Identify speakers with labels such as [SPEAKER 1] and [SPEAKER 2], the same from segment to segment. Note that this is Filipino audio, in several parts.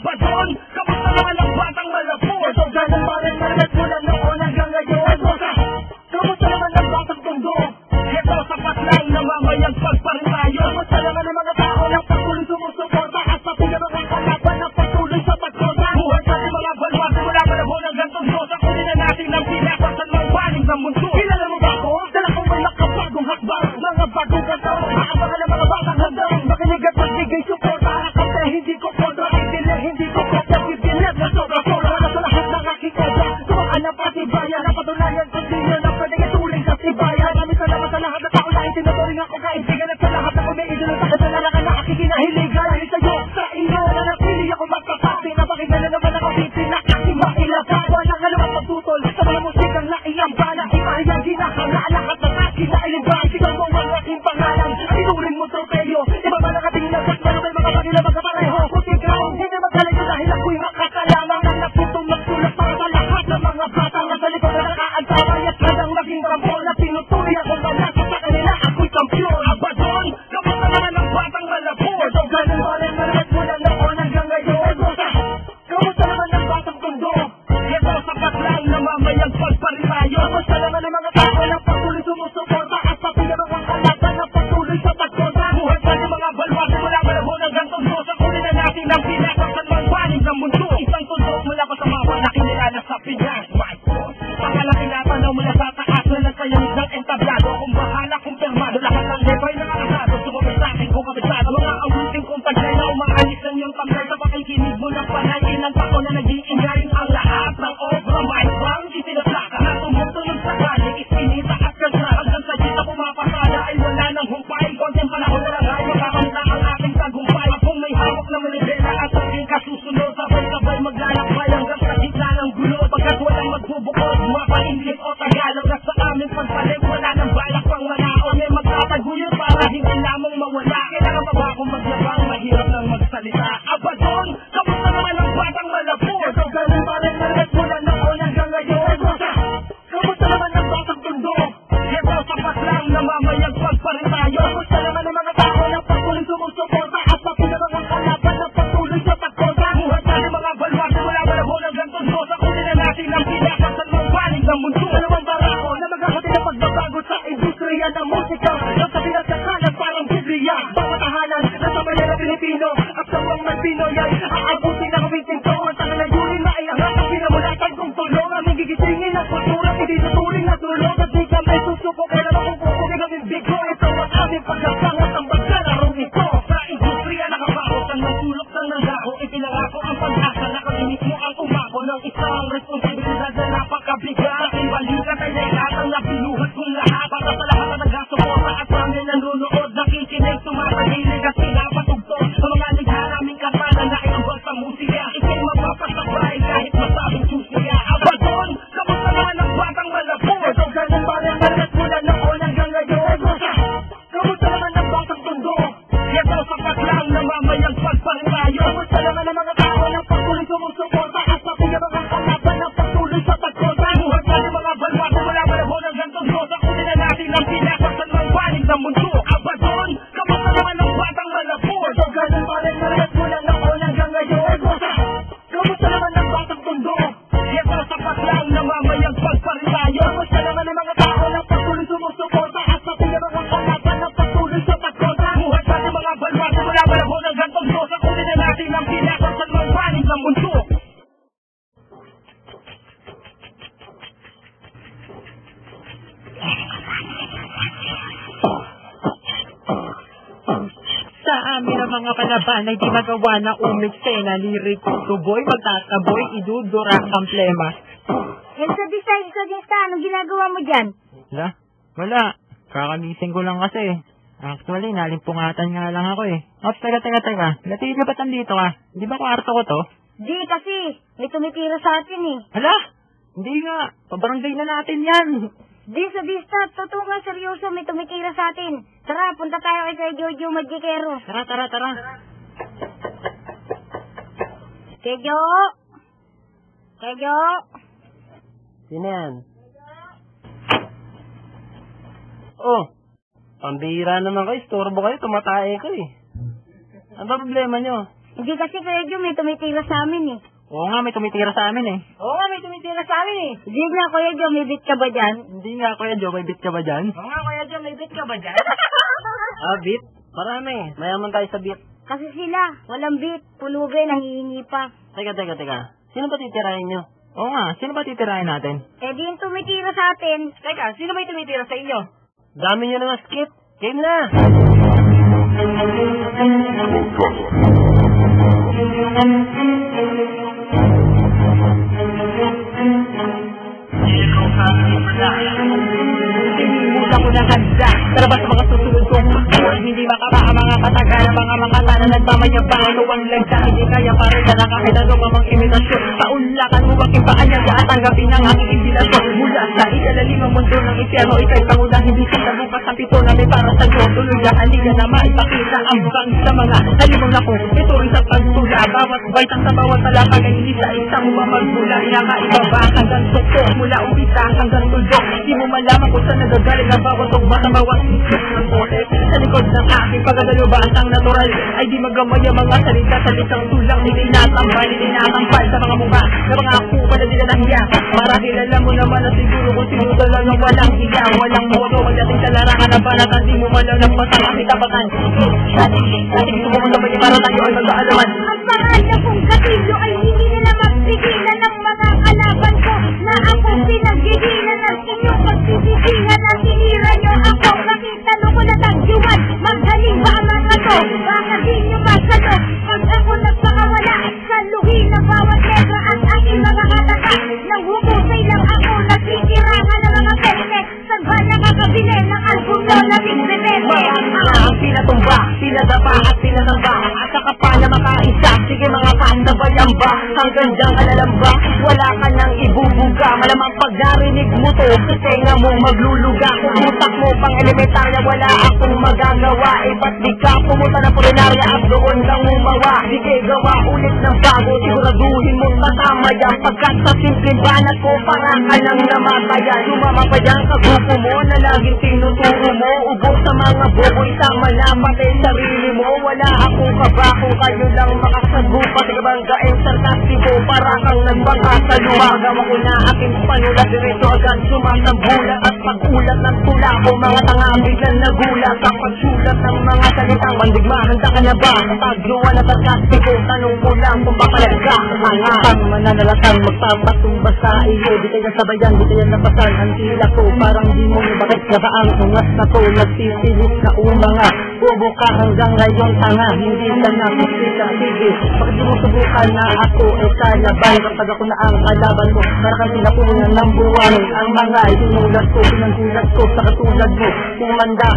[SPEAKER 1] Abadon, kamusta naman ang batang malapot? Ito ganun pa rin malagat mula noon hanggang ngayon. Kamusta naman ang batang tondo? Ito sapat lang na mamayagpag pa rin tayo. Kamusta naman ang mga tao na patuloy sumusuporta at pati na mga kalaban na patuloy sa pagkosa? Buhay sa mga balwas mula malabon hanggang tondo. Sa kunin na natin ang pinakasan ng panig ng mundo. Kilala mo ba ako? Dala kong may nakapagong hakbang. Mga bagong kanto, maabangan ng mga batang handang. Makinig at magbigay suporta. Kasi hindi ko kontra, hindi ko kopya. Bibilag na sobra-sobra na sa lahat ng aking obra. Tumaan na patibayan, napatunayan ko din yun na pwede ituling sa tibayan. Maraming salamat sa lahat na tao na itinuturing ako kaibigan. At sa lahat na umiidol at takot na lang na aking kinahiligan. Dahil sa'yo, sa inyo, na napili ako magpasabi. Napakinggan na naman ako dito na aking mailaga. Walang alam pagtutol sa mga musikang naiyang bala. Ipahayang ginahanga lahat ng aking nailiban. Sigaw mo ang aking pangalan, tinuring mo tropeyo. Iba ba nakatingin na ba't meron mga bagila magkapareho? Kung ikaw, hindi magkalayo dahil ako'y makakalamang. Ang nagtutong nagsulat para sa lahat ng mga batang nasa likod na nakaantabay at handang maging rampol. Na tinutuloy akong balasa sa kanila, ako'y kampyon. Abadon, kamusta naman ang batang malapot? Ito ganun pa rin malagat mula noon hanggang ngayon. Kamusta naman ang batang tondo? Ito sapat lang na mamayagpag pa rin tayo. Kamusta naman ang mga tao na patuloy sumusuporta at pati na mga kalaban na patuloy sa pagkosa? Buhay pa rin mga balwas mula malabon hanggang tondo. Sa kunin na natin ang pinakasan ng panig ng mundo. Isang tondo mula pa sa mga nakilala sa Pinas. Pangalaki na tanaw mula sa taas na nagsayang ng entablado. Kung bahala kung permado, lahat ng level na nakasado. Sumabay sa akin kung kabisado. Mga awiting kong taglay na umaalis ng iyong tamlay. Sa pakikinig mo ng panay, ilang tako na nag-iingay ang lahat ng obra. May bang itinaplaka na tumutunog sa kanya. Isinita at kasra hanggang sa dita pumapasada ay wala nang humpay. Konting panahon na lang ay makakamta ang aking tagumpay. Kung may hawak na manibela at aking kasusunod, sabay-sabay maglalakbay hanggang sa gitna ng gulo. Pagkat walang magbubukod, mapainggit o Tagalog. At sa aming pagpalit, wala nang balak pang manao. May magtataguyod para hindi lamang mawala. Kailangan pa ba akong maglabang, mahirap nang magsalita? Abadon, kamusta naman ang batang malapot? Ito ganun pa rin malagat mula noon hanggang ngayon. Kamusta naman ang batang tondo? Ito sapat lang na mamayagpag pa rin tayo. Kamusta naman ang mga tao na patuloy sumusuporta at pati na mga kalaban na patuloy sa pagkosa? Buhay pa rin mga balwas mula malabon hanggang tondo. Sa kunin na natin ang pinakasan ng panig ng mundo. Dalawang barako na magkakati na pagbabago sa industriya ng musika. Ang sabi na sa kanan parang Biblia. Bawat tahanan na sa maya na Pilipino at sa mga Pinoy ay aabutin na kawiting ko. Ang tangan na yun na iangat ang pinamulatan kong tulong. Ang gigisingin ng kultura, hindi tuturing na tulong. At di kami susuko kaya naman kung kukunin ang imbigo. Ito ang aming pagkasang at ang pagkalarong ito. Sa industriya nakabakot ang nagsulok ng nangako. Ipinangako ang pag-asa na kami mismo ang umako ng isang responsibilidad na napakabigat. Aking balikat ay lahat ang napinuhat kong lahat. Para sa lahat na nagasuporta at kami nanonood. Nakikinig, tumatagilig at pinapatugtog sa mga ligha naming kanta na iambag sa musika. Ika'y mapapasabay kahit masabing susiya. Abadon, kamusta naman ang batang malapot? Ito ganun pa rin malagat mula noon hanggang ngayon. Kamusta naman ang batang tondo? Ito sapat lang na mamayagpag pa rin tayo. Kamusta naman ang mga tao na patuloy sumusuporta at pati na mga kalaban na patuloy sa pagkosa? Buhay pa rin mga balwas mula malabon hanggang tondo. Sa kunin na natin ang pinakasan ng panig ng mundo. Abadon, kamusta naman ang batang malapot? Ito ganun pa rin malagat mula noon hanggang ngayon. Kamusta naman ang batang tondo? Ito sapat lang na mamayagpag pa rin tayo. Kamusta naman ang mga tao na patuloy sumusuporta at pati na mga kalaban na patuloy sa pagkosa? Buhay pa rin mga balwas mula malabon hanggang tondo. Sa kunin na natin ang pinakasan ng panig ng mundo.
[SPEAKER 2] Sa amin ang mga kalaban ay di magawa na umiksena, lirik, tuboy, magtataboy, idudura, kamplema.
[SPEAKER 3] Elsa, anong ginagawa mo dyan?
[SPEAKER 2] Wala. Kakamising ko lang kasi. Actually, nalimpungatan nga lang ako eh. Ops, teka. Natigil ba't nandito ka? Di ba kwarto ko to?
[SPEAKER 3] Di kasi, may tumitira sa atin eh.
[SPEAKER 2] Hala! Hindi nga. Pabarangay na natin yan.
[SPEAKER 3] Di sa Vista, totoo nga seryoso, may tumitira sa atin. Tara, punta tayo kay Jojo Magikero.
[SPEAKER 2] Tara.
[SPEAKER 3] Kejo!
[SPEAKER 4] Sino yan? Oh, pambihira naman kayo. Istorbo kayo. Tumatae ko eh. Ano ba problema nyo?
[SPEAKER 3] Hindi kasi Kuya Joe, may tumitira sa amin eh.
[SPEAKER 2] Oo nga, may tumitira sa amin eh.
[SPEAKER 4] Oo nga, may tumitira sa amin eh.
[SPEAKER 3] Hindi nga Kuya Joe, may bit ka ba dyan?
[SPEAKER 2] Hindi nga, Kuya Joe, may bit ka ba dyan?
[SPEAKER 4] Oo nga, Kuya Joe, may bit ka ba dyan? Bit? Marami. Mayaman tayo sa bit.
[SPEAKER 3] Kasi sila, walang bit, pulubi, nangihingi pa.
[SPEAKER 4] Teka. Sino ba titirahin nyo?
[SPEAKER 2] Oo nga, sino ba titirahin natin?
[SPEAKER 3] Eh di yung tumitira sa atin.
[SPEAKER 4] Teka, sino ba yung tumitira sa inyo? Dami nyo na skip. Game na!
[SPEAKER 2] Mula ko na handa para ba sa mga susunod kong pakawal hindi makaba ang mga kataga ng mga makata na nagmamayabang luwang lagda hindi kaya para na nakakilalo ka mang imitasyon paunlakan mo aking paanyag at tanggapin ang aking imbilasyon mula sa ikalalim ang mundo ng impyerno ikay pangulang hindi kita bukas ang pito namin para sa iyo tuloy na halika na maipakita ang bang sa mga halimang naku ito rin sa pagtula bawat baitang sa bawat talapag ay hindi sa isang mamagmula inakaiba ba hanggang tuktok mula umpisa hanggang tuldok di mo malaman kung saan nagagaling ang bawat tugma sa bawat isip ng boses sa likod ng aking pagdalo ba ang natural ay di magamay ang mga salita salitang tulang hindi natambay hindi natampal sa mga mukha na mga kupa na nila nahiya para kilala mo naman na siguro kung sinudala ng walang hiya walang mawago magdating sa larangan na banat at di mo malalap masama kitapatan dati gusto mo na ba niya para tayo ay magkaalaman
[SPEAKER 3] Ang pangal na kong katilyo ay hindi nila magpigilan ng mga kalaban ko na ako pinaggigilan ng inyong pagsisisihan at sinira nyo ako nakitalo ko na tagyuan maghaling ba ang mga to baka di nyo masano pag ako nagpakawala sa luhi ng bawat letra at aking mga kataka nang humusay lang ako nagsikirangan ng mga peste saan ba nakakabili ng album nyo na bigrebete
[SPEAKER 2] ang pinatumba, pinadapa at pinatamba at saka pa na makaisa sige mga pandabayan ba hanggang dyan alalamba wala ka nang ibubuga malamang pag narinig mo to tenga mo magluluga kung utak mo pang elementarya wala akong magagawa ba't di ka pumunta na pulinarya at doon kang umawa sige gawa ulit ng bago siguraduhin mong matama yan pagkat sa simpleng banat ko para ka nang namatayan lumama pa yan sa grupo mo na laging tinuturo mo ubos sa mga boboy sama na pati sarili mo wala akong kaba kung kayo lang makasagupa sa kabanggaing sarkastiko para kang nagbaka sa luwa gawa ko na aking panulat diretso agad sumasambulat at pag-ulat ng tula ko mga tanga biglang nagulat sa pagsulat ng mga salitang mandigma handa ka na ba sa tagluwan at sarkastiko tanong ko lang kung papalaga ang mananalatang magpapatumba sa iyo di kaya sabayan di kaya napasan ang tila ko parang di mo bakit ka ba ang ungas na to nagtitilis na umanga bubo ka hanggang ngayon tanga hindi ka na kusika sige bakit di mo subukan na ako sana ba kapag ako na ang kalaban mo para kang sinapunan ng buwan ang mga inulat ko pinanggulat ko sa katulad mo kung handa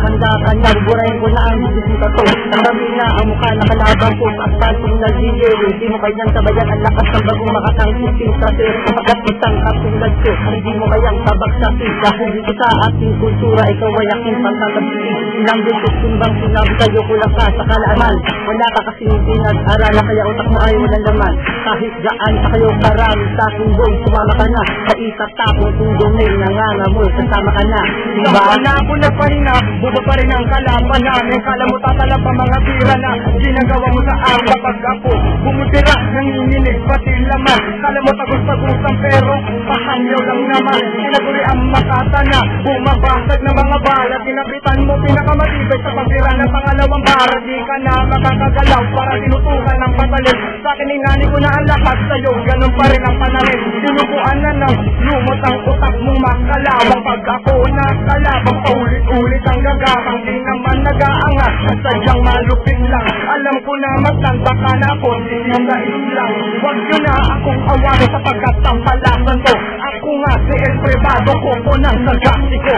[SPEAKER 2] ka niya buburahin ko na ang bisita to ang dami na ang mukha na kalaban ko at palpong nagigil hindi mo kanyang sabayan ang lakas ng bagong makakangkiting kasi kapag isang katulad ko hindi mo kayang sabagsakin dahil dito sa ating kultura ikaw ay aking pagkakabili ilang dito simbang sinabi kayo kulang ka sa kalaaman wala ka kasing pinag-aral kaya utak mo ay walang laman kahit gaan sa kayo karami sa aking buong sumama ka na sa isang tapong kung dumil nangangamoy kasama ka na diba?
[SPEAKER 1] Wala ko na pa rin na buba pa rin ang kalaban namin kala mo tatalap ang mga tira na ginagawa mo sa ang kapag ako bumutira nanginginig pati laman kala mo tagus-tagusan pero pahanyaw lang naman sinaguri ang makata na bumabasag ng mga bala tinabitan mo pinakamatibay sa pagtira ng pangalawang bara di ka na makakagalaw para tinutukan ng patalim sa akin ingani ko na ang lahat sa'yo ganun pa rin ang panalin sinukuan na ng lumot ang utak mong makalawang pag ako nakalabang paulit-ulit ang gagawang di naman nag-aangat sadyang malupit lang alam ko na magtanda ka na ako hindi na islang wag yun na akong awari sapagkat ang palasan ko ako nga si El Privado ko ng sarkastiko